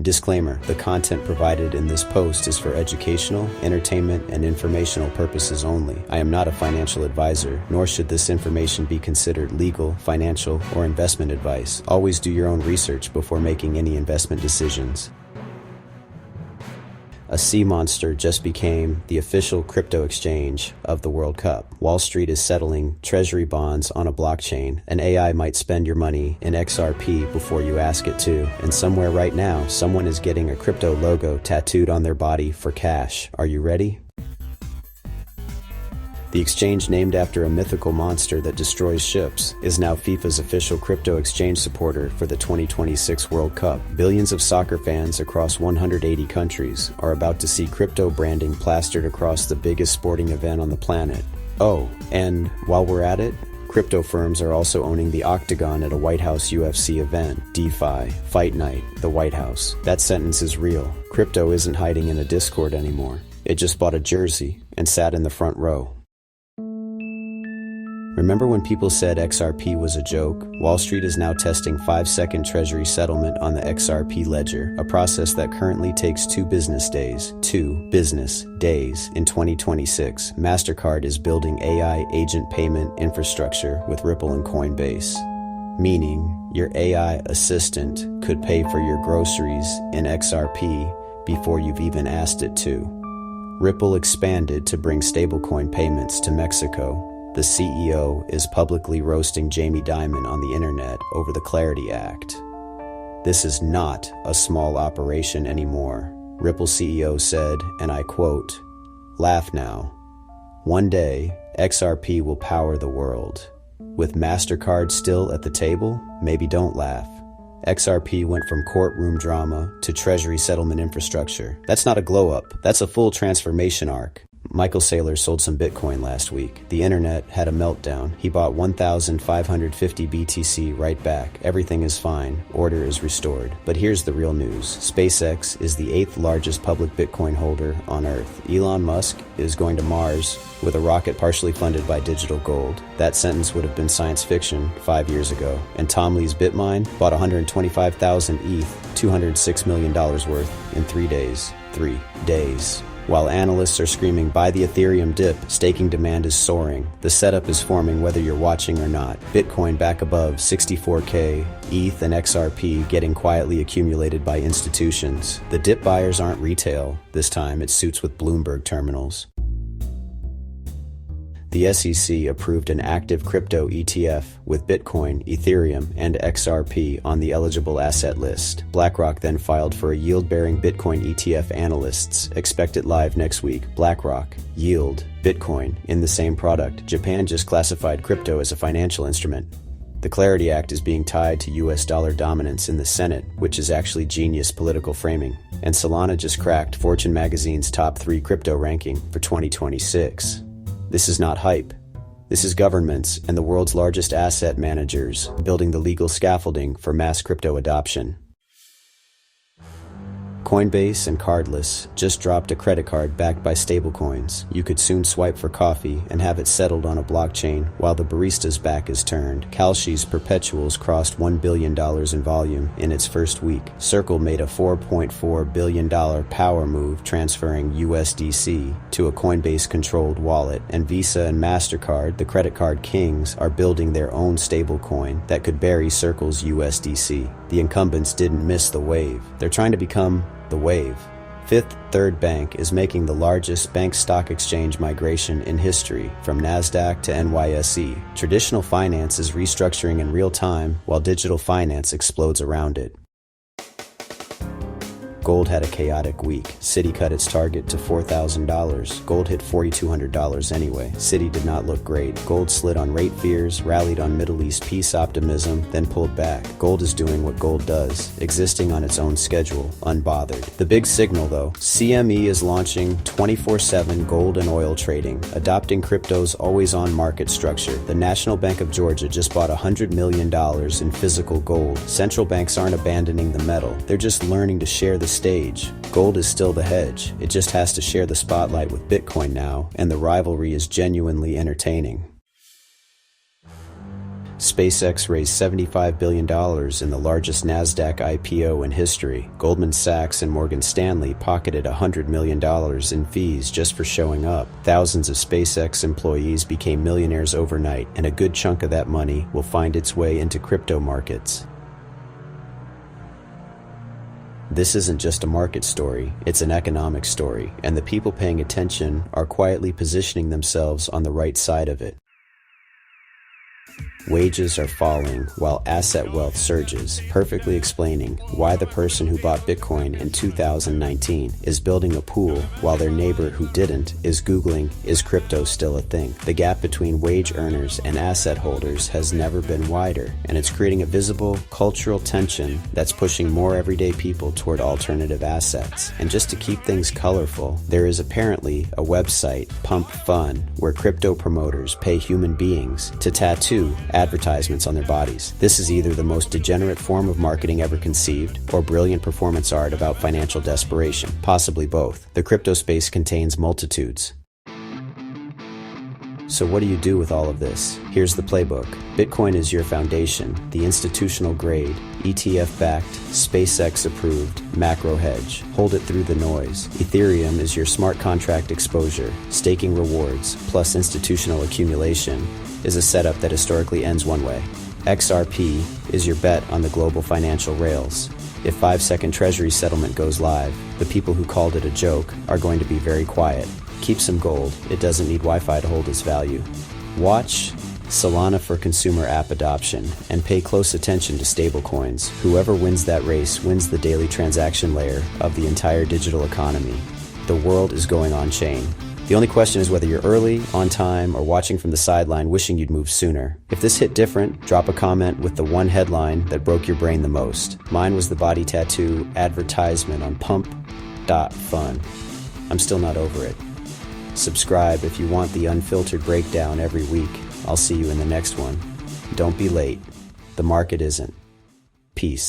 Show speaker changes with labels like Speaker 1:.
Speaker 1: Disclaimer: the content provided in this post is for educational, entertainment, and informational purposes only. I am not a financial advisor, nor should this information be considered legal, financial, or investment advice. Always do your own research before making any investment decisions. A sea monster just became the official crypto exchange of the World Cup. Wall Street is settling treasury bonds on a blockchain. An AI might spend your money in XRP before you ask it to. And somewhere right now, someone is getting a crypto logo tattooed on their body for cash. Are you ready? The exchange, named after a mythical monster that destroys ships, is now FIFA's official crypto exchange supporter for the 2026 World Cup. Billions of soccer fans across 180 countries are about to see crypto branding plastered across the biggest sporting event on the planet. Oh, and while we're at it, crypto firms are also owning the Octagon at a White House UFC event. DeFi, Fight Night, the White House. That sentence is real. Crypto isn't hiding in a Discord anymore. It just bought a jersey and sat in the front row. Remember when people said XRP was a joke? Wall Street is now testing 5-second treasury settlement on the XRP ledger, a process that currently takes 2 business days. 2 business days. In 2026, MasterCard is building AI agent payment infrastructure with Ripple and Coinbase. Meaning, your AI assistant could pay for your groceries in XRP before you've even asked it to. Ripple expanded to bring stablecoin payments to Mexico. The CEO is publicly roasting Jamie Dimon on the internet over the Clarity Act. This is not a small operation anymore, Ripple CEO said, and I quote, "Laugh now. One day, XRP will power the world. With MasterCard still at the table, maybe don't laugh." XRP went from courtroom drama to treasury settlement infrastructure. That's not a glow-up, that's a full transformation arc. Michael Saylor sold some Bitcoin last week. The internet had a meltdown. He bought 1,550 BTC right back. Everything is fine. Order is restored. But here's the real news. SpaceX is the 8th largest public Bitcoin holder on Earth. Elon Musk is going to Mars with a rocket partially funded by digital gold. That sentence would have been science fiction 5 years ago. And Tom Lee's BitMine bought 125,000 ETH, $206 million worth in 3 days. 3 days. While analysts are screaming, buy the Ethereum dip, staking demand is soaring. The setup is forming whether you're watching or not. Bitcoin back above 64K, ETH and XRP getting quietly accumulated by institutions. The dip buyers aren't retail. This time it suits with Bloomberg terminals. The SEC approved an active crypto ETF with Bitcoin, Ethereum, and XRP on the eligible asset list. BlackRock then filed for a yield-bearing Bitcoin ETF analysts. Expect it live next week. BlackRock, yield, Bitcoin in the same product. Japan just classified crypto as a financial instrument. The Clarity Act is being tied to US dollar dominance in the Senate, which is actually genius political framing. And Solana just cracked Fortune magazine's top 3 crypto ranking for 2026. This is not hype. This is governments and the world's largest asset managers building the legal scaffolding for mass crypto adoption. Coinbase and Cardless just dropped a credit card backed by stablecoins. You could soon swipe for coffee and have it settled on a blockchain while the barista's back is turned. Kalshi's Perpetuals crossed $1 billion in volume in its first week. Circle made a $4.4 billion power move transferring USDC to a Coinbase-controlled wallet. And Visa and MasterCard, the credit card kings, are building their own stablecoin that could bury Circle's USDC. The incumbents didn't miss the wave. They're trying to become the wave. Fifth Third Bank is making the largest bank stock exchange migration in history from NASDAQ to NYSE. Traditional finance is restructuring in real time while digital finance explodes around it. Gold had a chaotic week. Citi cut its target to $4,000. Gold hit $4,200 anyway. Citi did not look great. Gold slid on rate fears, rallied on Middle East peace optimism, then pulled back. Gold is doing what gold does, existing on its own schedule, unbothered. The big signal though, CME is launching 24/7 gold and oil trading, adopting crypto's always-on market structure. The National Bank of Georgia just bought $100 million in physical gold. Central banks aren't abandoning the metal. They're just learning to share the stage. Gold is still the hedge. It just has to share the spotlight with Bitcoin now, and the rivalry is genuinely entertaining. SpaceX raised $75 billion in the largest NASDAQ IPO in history. Goldman Sachs and Morgan Stanley pocketed $100 million in fees just for showing up. Thousands of SpaceX employees became millionaires overnight, and a good chunk of that money will find its way into crypto markets. This isn't just a market story, it's an economic story, and the people paying attention are quietly positioning themselves on the right side of it. Wages are falling while asset wealth surges, perfectly explaining why the person who bought Bitcoin in 2019 is building a pool while their neighbor who didn't is Googling, "Is crypto still a thing?" The gap between wage earners and asset holders has never been wider, and it's creating a visible cultural tension that's pushing more everyday people toward alternative assets. And just to keep things colorful, there is apparently a website, Pump Fun, where crypto promoters pay human beings to tattoo advertisements on their bodies. This is either the most degenerate form of marketing ever conceived, or brilliant performance art about financial desperation. Possibly both. The crypto space contains multitudes. So what do you do with all of this? Here's the playbook. Bitcoin is your foundation, the institutional grade, ETF-backed, SpaceX-approved, macro hedge. Hold it through the noise. Ethereum is your smart contract exposure, staking rewards, plus institutional accumulation is a setup that historically ends one way. XRP is your bet on the global financial rails. If 5-second treasury settlement goes live, the people who called it a joke are going to be very quiet. Keep some gold, it doesn't need Wi-Fi to hold its value. Watch Solana for consumer app adoption, and pay close attention to stablecoins. Whoever wins that race wins the daily transaction layer of the entire digital economy. The world is going on-chain. The only question is whether you're early, on time, or watching from the sideline wishing you'd moved sooner. If this hit different, drop a comment with the one headline that broke your brain the most. Mine was the body tattoo advertisement on pump.fun. I'm still not over it. Subscribe if you want the unfiltered breakdown every week. I'll see you in the next one. Don't be late. The market isn't. Peace.